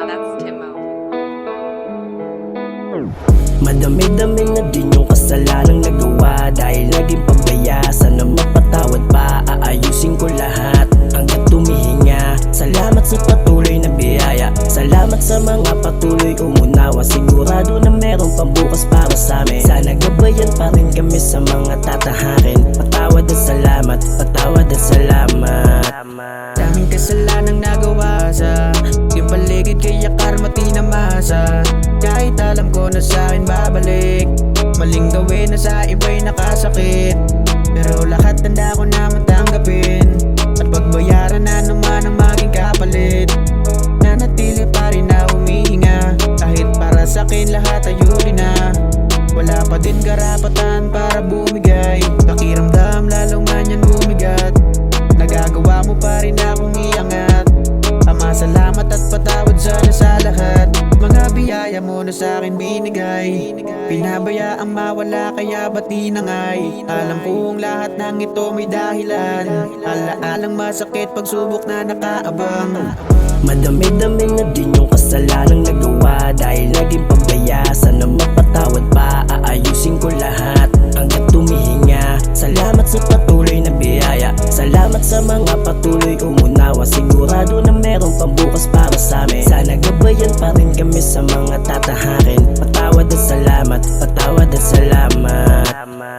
That's Timo. Madami-dami na din yung kasalanang nagawa dahil naging pabaya. Sana mapatawad pa, aayusin ko lahat hanggang tumihinga. Salamat sa patuloy na biyaya, salamat sa mga patuloy umunawa. Sigurado na merong pambukas para sa amin. Sana gabayan pa rin kami sa mga tatahakin. Patawad at salamat, patawad at salamat. Daming kasalanang nagawa sa yung paligid, kaya karma tinamasa. Kahit alam ko na sa'kin babalik, maling gawin na sa iba'y nakasakit, pero lahat tanda ko naman tanggapin. At pagbayaran na naman ang maging kapalit, nanatili pa rin na humihinga. Kahit para sa'kin lahat ay huli na, wala pa din karapatan para bumigay. Pakiramdam lalong man yan bumigat, nagagawa mo pa rin akong iangat. Ama, salamat at patawad sana sa lahat. Mga biyaya mo na sa'kin binigay, pinabayaang mawala kaya ba't tinangay? Alam kong lahat ng ito may dahilan, alaalang masakit pagsubok na nakaabang. Madami-dami na din yung kasalanang nagawa dahil naging pabaya. Sana mapatawad pa, aayusin ko lahat hanggang tumihinga. Salamat sa patuloy na biyaya, salamat sa mga patuloy umunawa. Sigurado na merong pambukas para sa amin. Sana gabayan pa rin kami sa mga tatahakin. Patawad at salamat, patawad at salamat.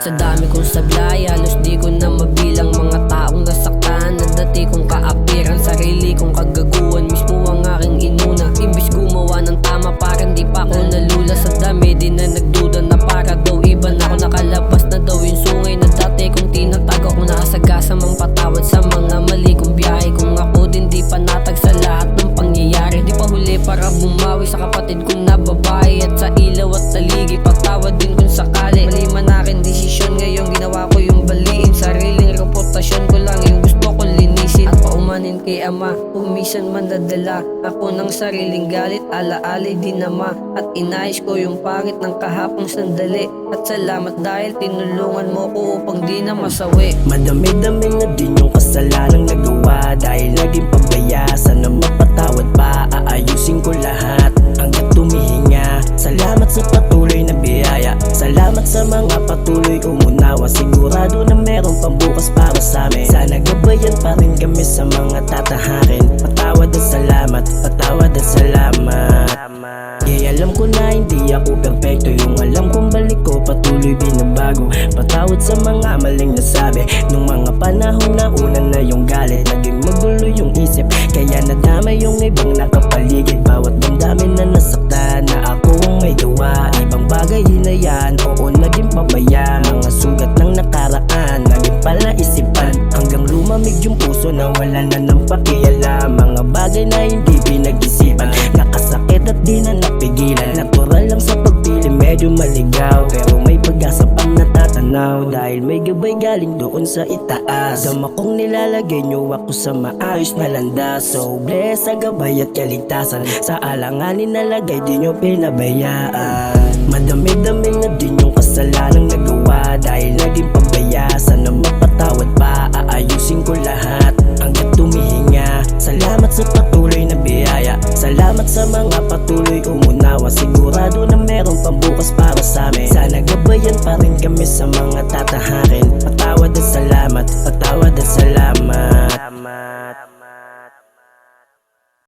Sa dami kong sablay, halos di ko na mabilang mga taong nasaktan na dati kong kaapiran. Sarili kong kagaguhan, mismo ang aking inuna. Imbis gumawa ng tama, parang di pa ako nalula. Sa dami di na nagduda na para daw iba na ako. Nakalabas na daw yung sungay na dati kong tinatag. Ako nakasagasa mang patawad sa mga mali kong biyahe. Kung ako din di panatag sa lahat ng pangyayari, di pa huli para bumawi sa kapatid kong na babae. At sa ilaw at taligi, patawad din kung sakali. Mali man akin desisyon, ngayon ginawa ko yung baliin. Sariling reputasyon ko lang yung gusto ko linisin. At paumanin kay ama, umisan man nadala ako ng sariling galit, alaali din ama. At inayos ko yung pangit ng kahapong sandali. At salamat dahil tinulungan mo ko upang di na masawi. Madami-dami na din yung kasalanang nagawa dahil naging pabaya. Sana mapatawad pa, aayusin ko lahat hanggang tumihinga. Salamat sa patuloy na biyaya, salamat sa mga patuloy umunawa. Sigurado na merong pambukas para sa amin. Sana gabayan pa rin kami sa mga tatahakin. Patawad at salamat, patawad at salamat. Yeah, alam ko na hindi ako perfecto, yung alam kong balik ko patuloy binabago. Patawad sa mga maling nasabi nung mga panahon na una na yung galit. Naging magulo yung isip, kaya nadamay yung ibang nakapaligid. Bawat damdamin na nasaktan na ako ang may gawa. Ibang bagay hinayaan, oo naging pabaya. Mga sugat ng nakaraan, naging pala isipan. Hanggang lumamig yung puso na wala na ng pakialam. Mga bagay na hindi pinag-isipan, nakasakit at di na napigilan. Natural lang sa pagpili, medyo maligaw, pero may pag-asa pang natatanaw dahil may gabay galing doon sa itaas. Dama kong nilalagay nyo ako sa maayos na landas. So bless sa gabay at kaligtasan, sa alanganin nalagay di nyo pinabayaan. Madami-dami na din yung kasalanang nagawa dahil naging pabaya. Sana mapatawad pa, aayusin ko lahat hanggang tumihinga. Salamat sa patuloy na biyaya, salamat sa mga patuloy umunawa. Sigurado na merong pambukas para sa amin. Sana gabayan pa rin kami sa mga tatahakin. Patawad at salamat, patawad at salamat.